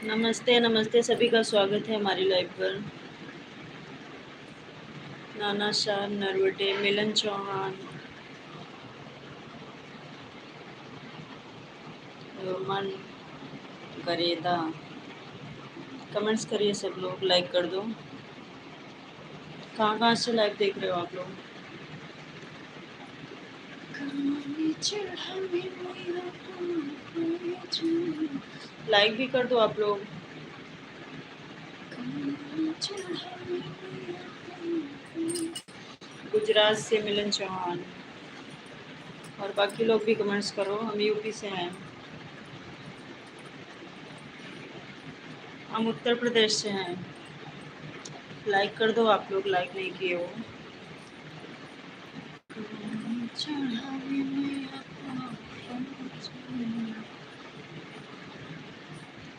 नमस्ते नमस्ते, सभी का स्वागत है हमारी लाइव पर। नाना शाह नरवटे, मिलन चौहान, रोमन गरेदा, कमेंट्स करिए सब लोग, लाइक कर दो। कहाँ से लाइव देख रहे हो आप लोग? लाइक भी कर दो आप लोग। गुजरात से मिलन चौहान, और बाकी लोग भी कमेंट्स करो। हम यूपी से हैं। हम उत्तर प्रदेश से हैं। लाइक कर दो आप लोग, लाइक नहीं किए हो।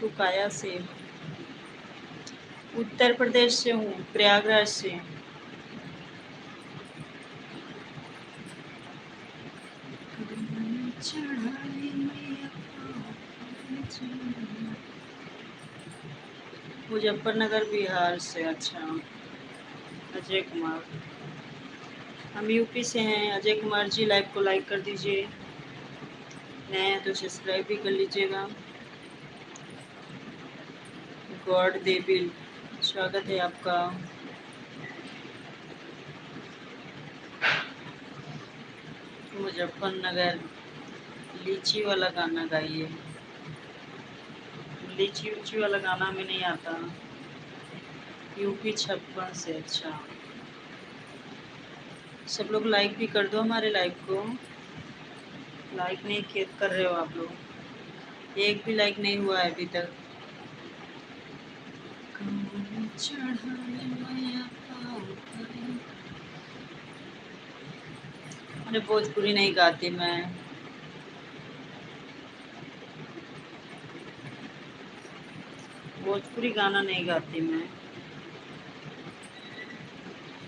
तो काया से, उत्तर प्रदेश से हूँ, प्रयागराज से। मुजफ्फरनगर बिहार से। अच्छा, अजय कुमार, हम यूपी से हैं। अजय कुमार जी, लाइव को लाइक कर दीजिए, नए हैं तो सब्सक्राइब भी कर लीजिएगा। गॉड देविल, स्वागत है आपका। मुजफ्फरनगर, लीची वाला गाना गाइए। लीची उची वाला गाना हमें नहीं आता। यूपी 56 से। अच्छा, सब लोग लाइक भी कर दो हमारे लाइव को। लाइक नहीं कर रहे हो आप लोग, एक भी लाइक नहीं हुआ है अभी तक। अरे भोजपुरी नहीं गाती मैं। भोजपुरी गाना नहीं गाती मैं।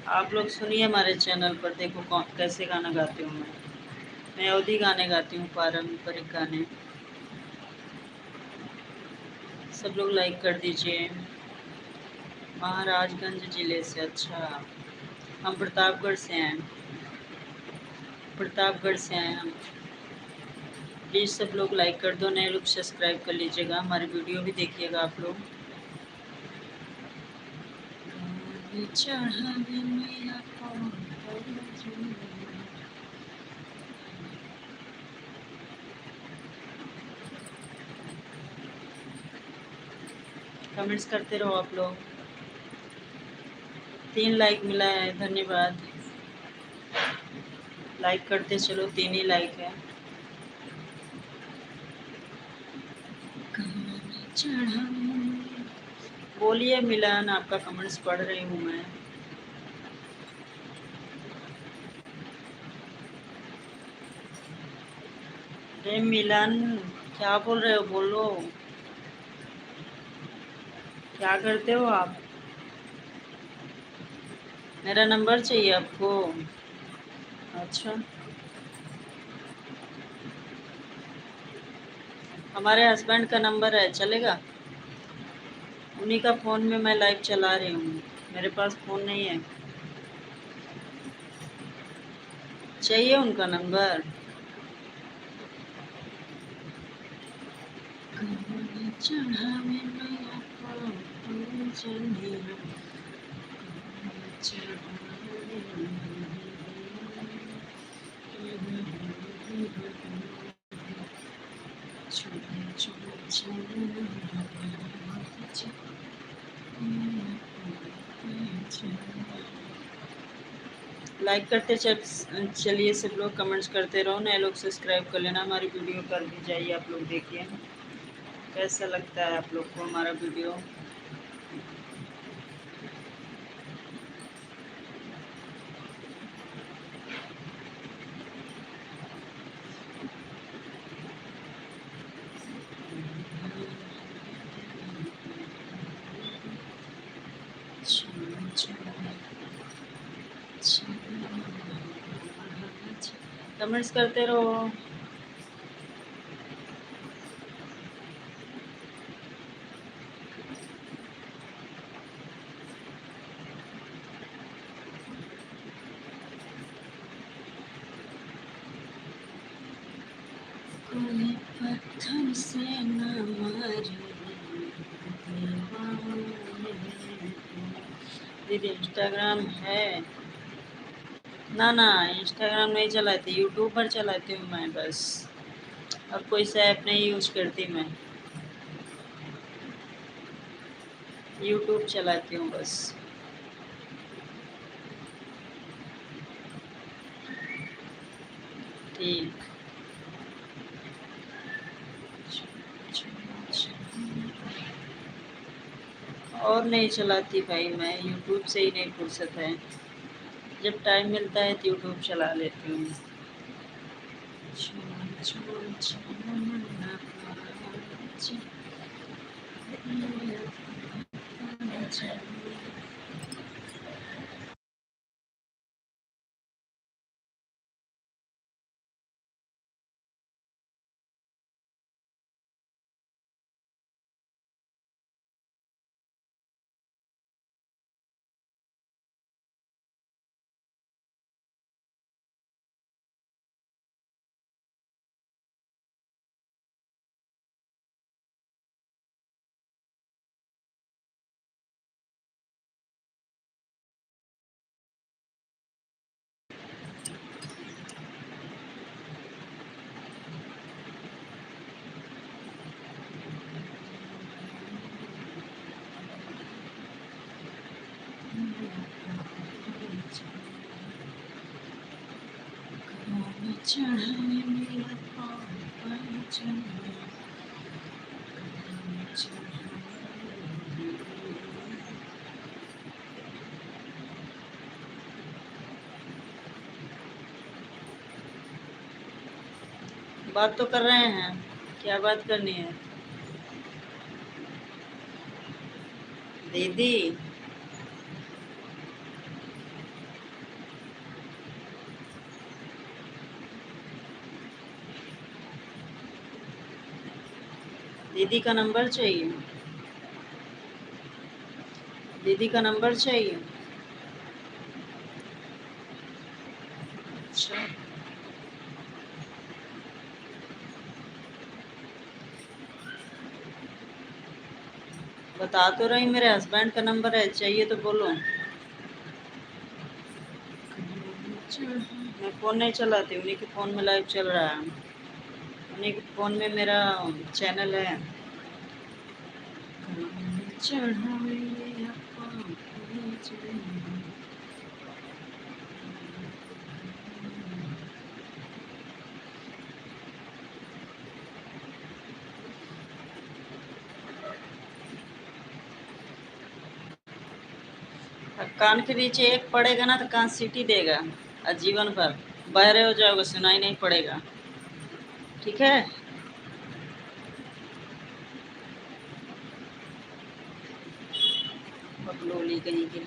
आप लोग सुनिए हमारे चैनल पर, देखो कौन कैसे गाना गाती हूँ मैं अवधी गाने गाती हूँ, पारंपरिक गाने। सब लोग लाइक कर दीजिए। महाराजगंज जिले से, अच्छा हम प्रतापगढ़ से हैं। प्रतापगढ़ से हैं हम। प्लीज़ सब लोग लाइक कर दो, नए लोग सब्सक्राइब कर लीजिएगा, हमारी वीडियो भी देखिएगा आप लोग। कमेंट्स करते रहो आप लोग। 3 लाइक मिला है, धन्यवाद। लाइक करते चलो, 3 ही लाइक है। बोलिए मिलन, आपका कमेंट्स पढ़ रही हूँ मैं। अरे मिलन, क्या बोल रहे हो, बोलो। क्या करते हो आप? मेरा नंबर चाहिए आपको? अच्छा, हमारे हस्बैंड का नंबर है, चलेगा? उन्हीं का फ़ोन में मैं लाइव चला रही हूँ, मेरे पास फ़ोन नहीं है। चाहिए उनका नंबर? लाइक करते चलिए सब लोग, कमेंट्स करते रहो, नए लोग सब्सक्राइब कर लेना, हमारी वीडियो कर भी जाइए आप लोग, देखिए कैसा लगता है आप लोग को हमारा वीडियो। कमेंट्स करते रहो। कोई पत्थर से न मारे दीदी, इंस्टाग्राम है? ना ना, इंस्टाग्राम नहीं चलाती, यूट्यूब पर चलाती हूँ मैं बस। अब कोई सा ऐप नहीं यूज करती मैं, यूट्यूब चलाती हूँ बस। ठीक। और नहीं चलाती भाई, मैं यूट्यूब से ही नहीं फुर्सत है, जब टाइम मिलता है तो यूट्यूब चला लेती हूँ। चढ़ाए मेरा पाँव पर चढ़ाए, बात तो कर रहे हैं, क्या बात करनी है दीदी? दीदी का नंबर चाहिए? दीदी का नंबर चाहिए? अच्छा, बता तो रही मेरे हस्बैंड का नंबर है, चाहिए तो बोलो। मैं फ़ोन नहीं चलाती, उन्हीं के फ़ोन में लाइव चल रहा है, उन्हीं के फ़ोन में मेरा चैनल है। कान के नीचे एक पड़ेगा ना तो कान सीटी देगा और जीवन भर बहरे हो जाओगे, सुनाई नहीं पड़ेगा, ठीक है? बकलोली कहीं की।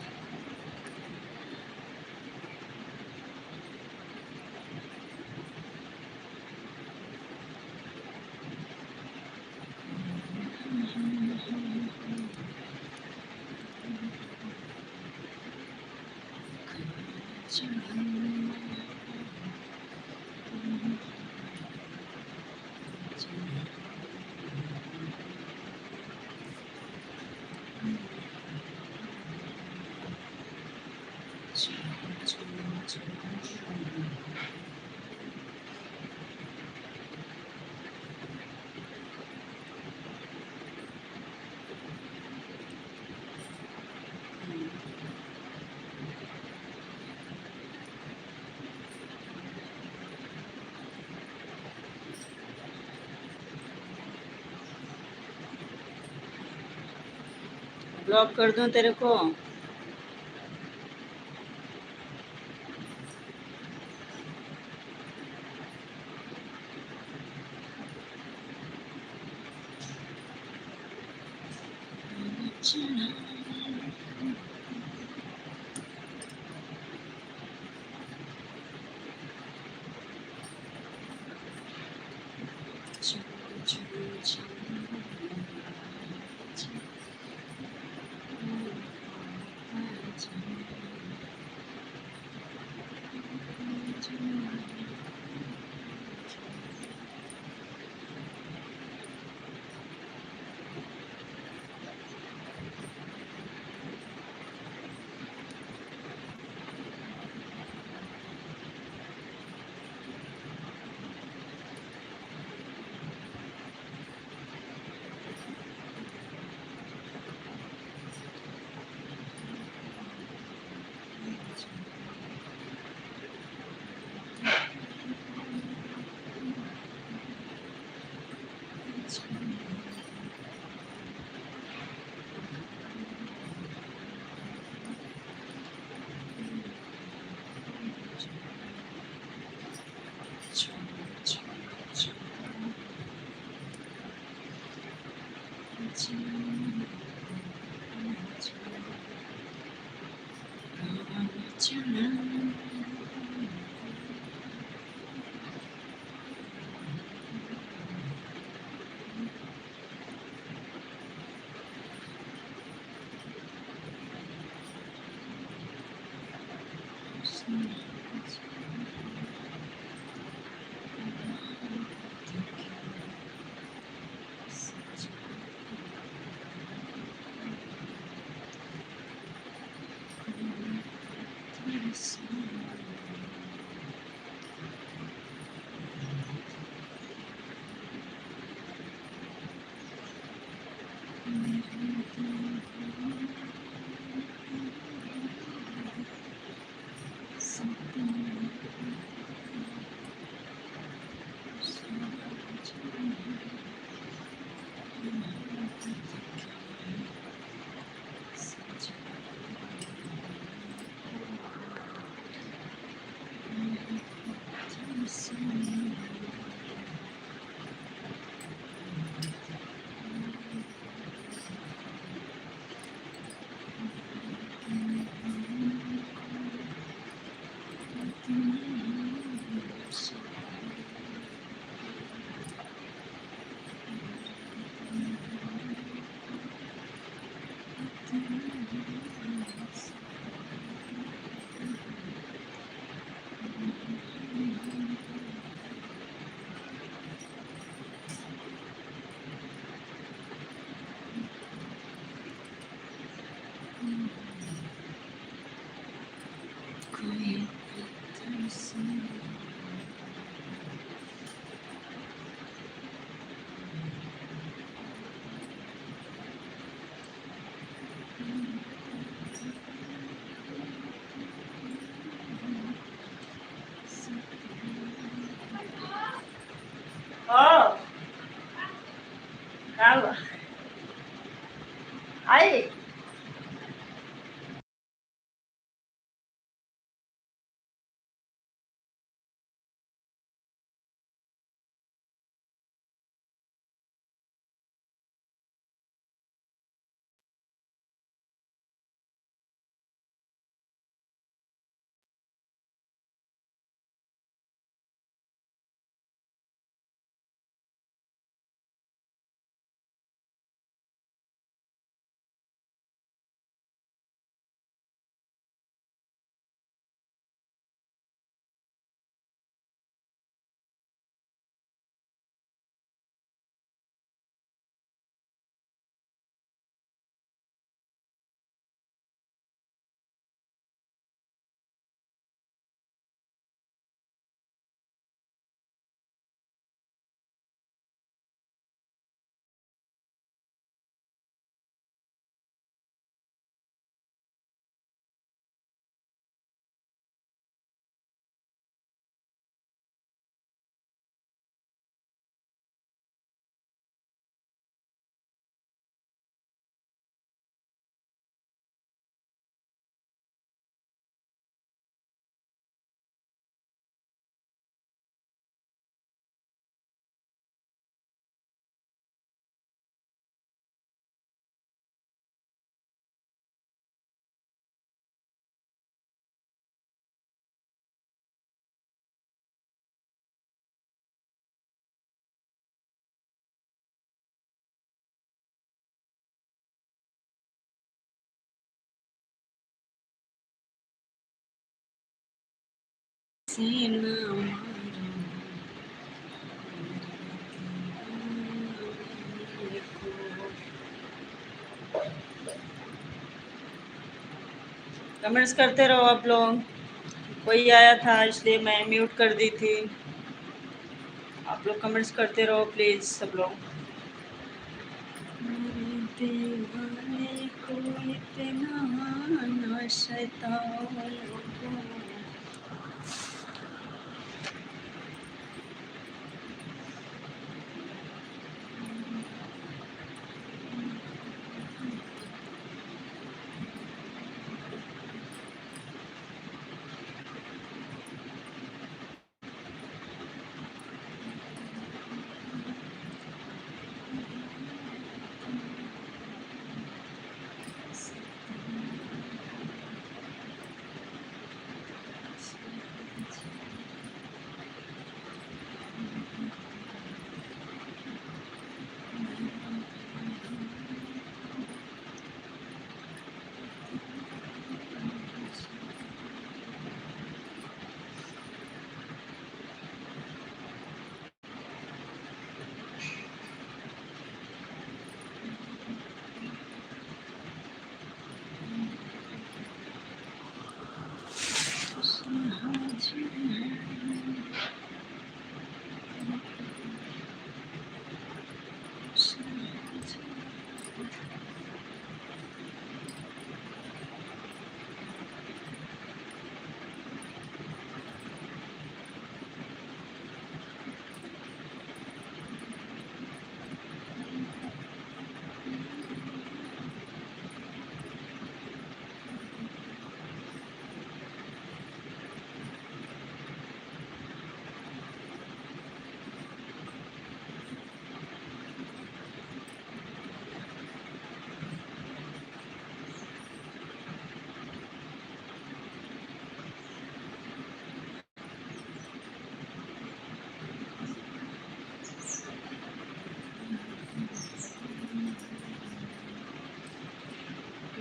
ब्लॉक कर दूं तेरे को? Oh, calma. Aí. कमेंट्स करते रहो आप लोग। कोई आया था इसलिए मैं म्यूट कर दी थी। आप लोग कमेंट्स करते रहो प्लीज़ सब लोग। मेरे दीवाने को इतना ना सताओ।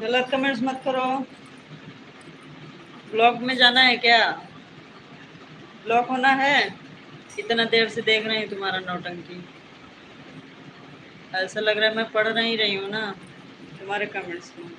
गलत कमेंट्स मत करो। ब्लॉग में जाना है क्या? ब्लॉक होना है? इतना देर से देख रही हूँ तुम्हारा नौटंकी। ऐसा लग रहा है मैं पढ़ नहीं रही हूँ ना तुम्हारे कमेंट्स में।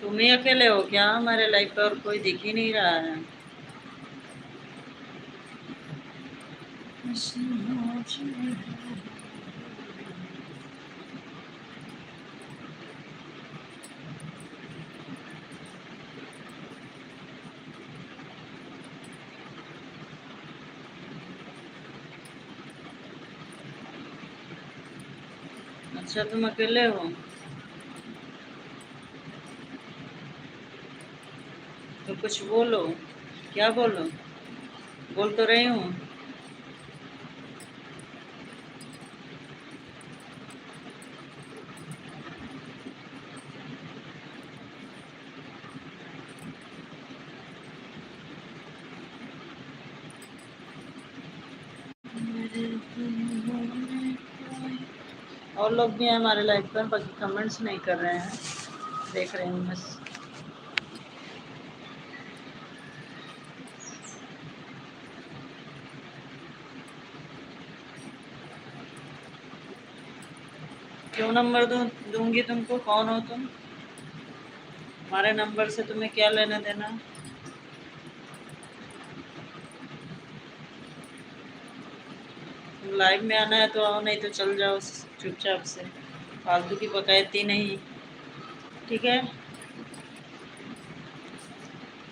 तुम ही अकेले हो क्या हमारे लाइफ पे, और कोई दिख ही नहीं रहा है। अच्छा तुम अकेले हो, तो कुछ बोलो। क्या बोलो? बोल तो रही हूँ। और लोग भी हैं हमारे लाइफ पर, बाकी कमेंट्स नहीं कर रहे हैं, देख रहे हूँ बस। क्यों नंबर दूंगी तुमको? कौन हो तुम? हमारे नंबर से तुम्हें क्या लेना देना? तुम लाइव में आना है तो आओ, नहीं तो चल जाओ चुपचाप से, फालतू की बकैती नहीं। ठीक है,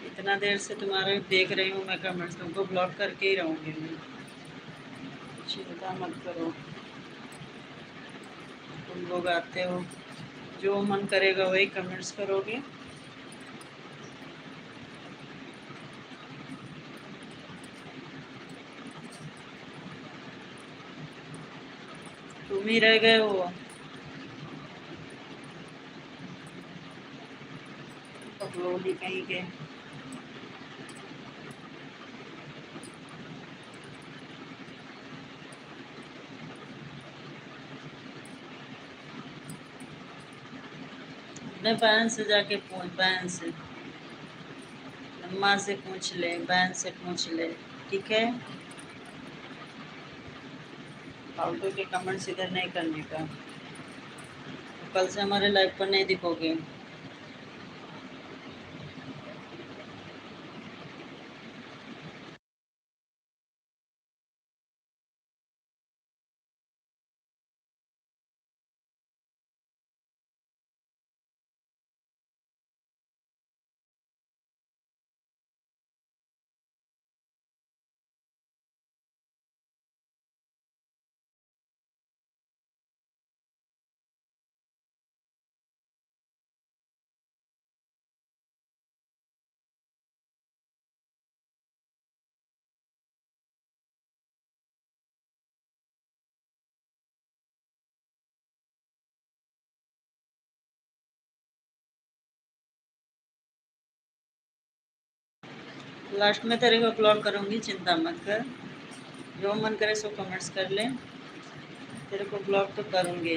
इतना देर से तुम्हारे देख रही हूँ मैं कमेंट्स, तुमको ब्लॉक करके ही रहूँगी मैं, चिंता मत करो। तुम लोग आते हो, जो मन करेगा वही कमेंट्स करोगे। तुम ही रह गए हो पगलोली कहीं के। अपने बहन से जाके पूछ, बहन से, अम्मा से पूछ ले, बहन से पूछ ले। ठीक है, फालतू के कमेंट्स इधर नहीं करने का, कल से हमारे लाइफ पर नहीं दिखोगे। लास्ट में तेरे को ब्लॉक करूँगी, चिंता मत कर। जो मन करे सो कमेंट्स कर ले, तेरे को ब्लॉक तो करूँगी।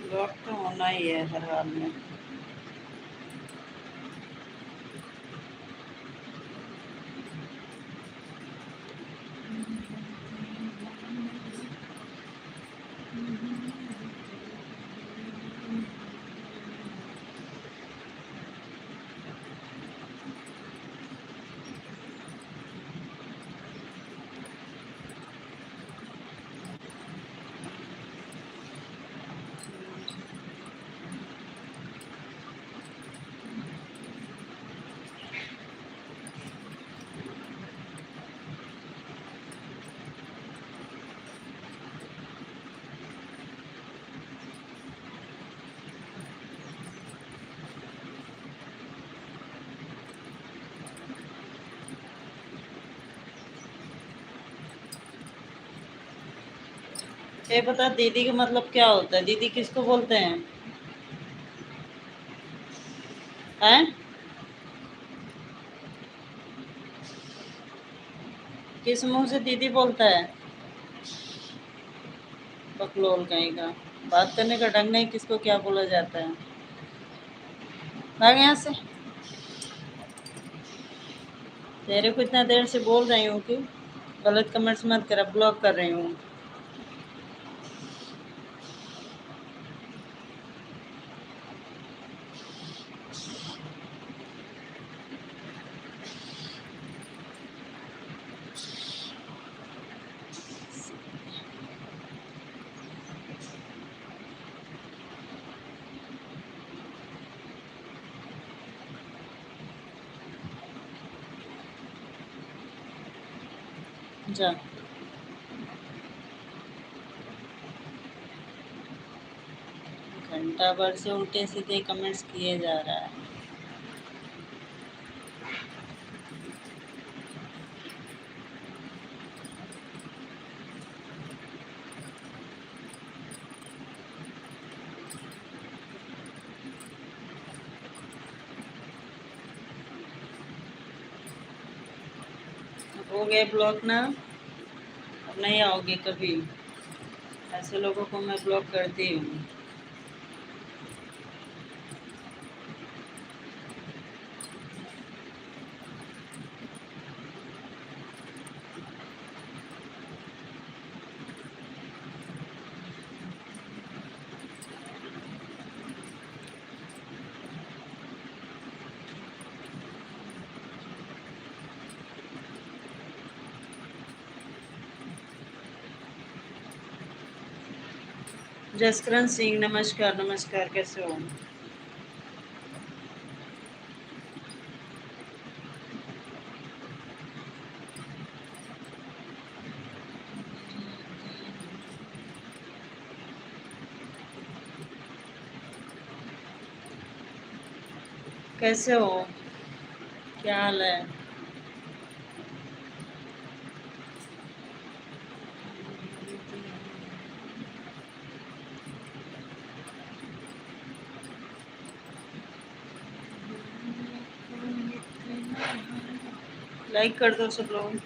ब्लॉक तो होना ही है हर हाल में। ये बता, दीदी का मतलब क्या होता है? दीदी किसको बोलते हैं? हैं? किस मुंह से दीदी बोलता है? बकलोल कहीं का, बात करने का ढंग नहीं, किसको क्या बोला जाता है। भाग यहाँ से। तेरे को इतना देर से बोल रही हूँ कि गलत कमेंट्स मत कर, ब्लॉक कर रही हूँ। जा, घंटा भर से उल्टे सीधे कमेंट्स किए जा रहा है। हो गए ब्लॉक ना, अब नहीं आओगे कभी। ऐसे लोगों को मैं ब्लॉक करती हूँ। जसकरण सिंह, नमस्कार नमस्कार, कैसे हो? कैसे हो? क्या हाल है? लाइक कर दो सब लोग।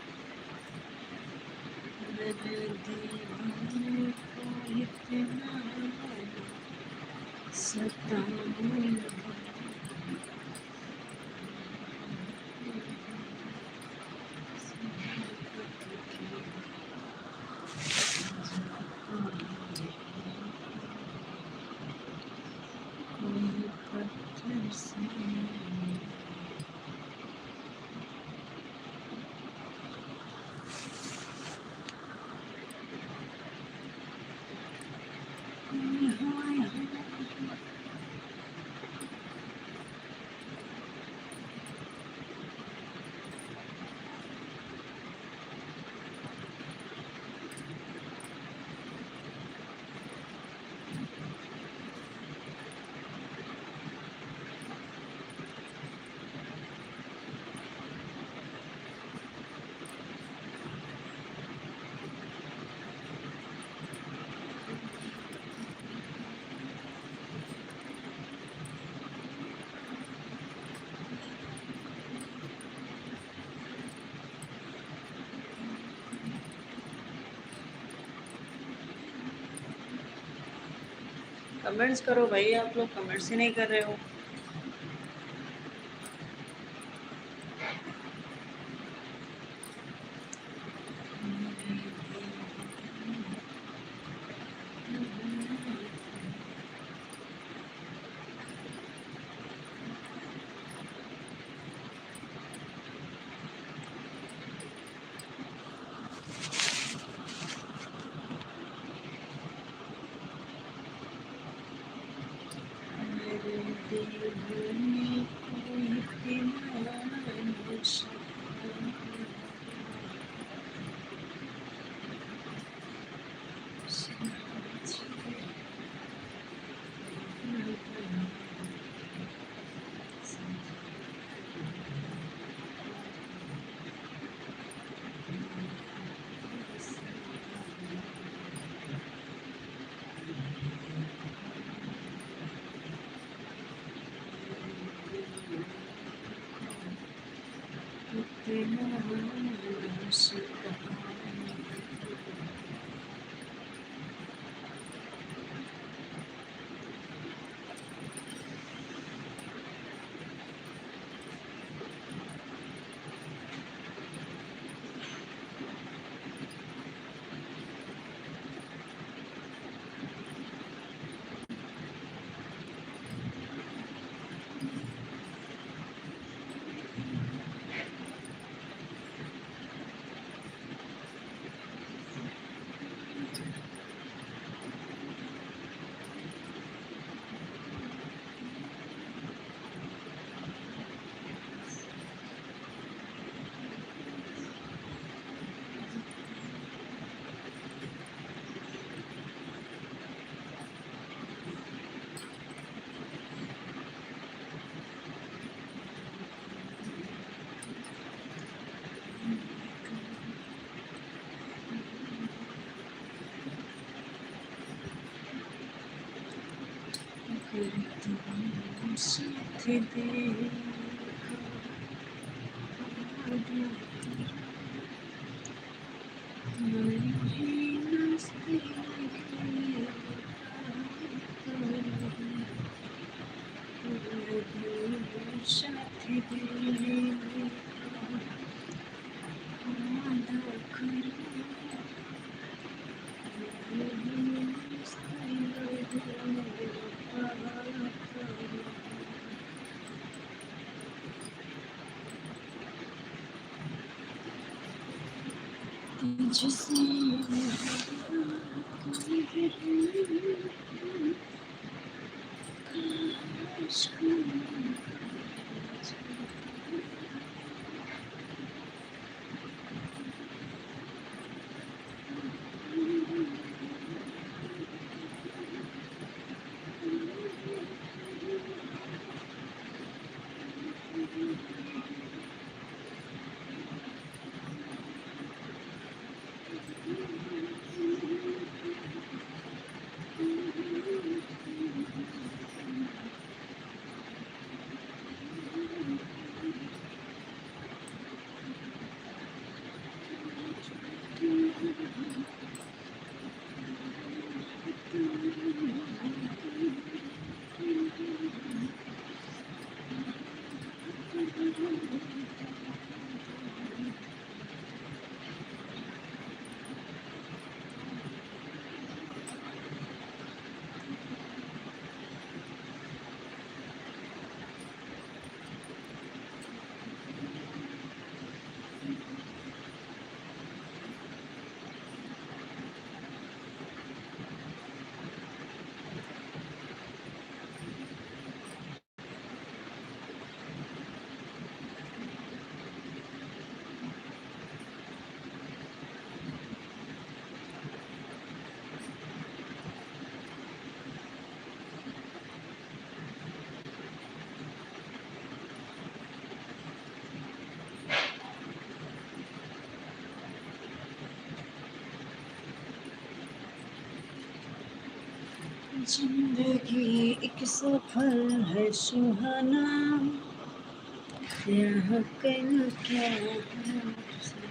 कमेंट्स करो भाई, आप लोग कमेंट्स ही नहीं कर रहे हो। जिंदगी एक सफर है सुहाना, यहाँ कल क्या है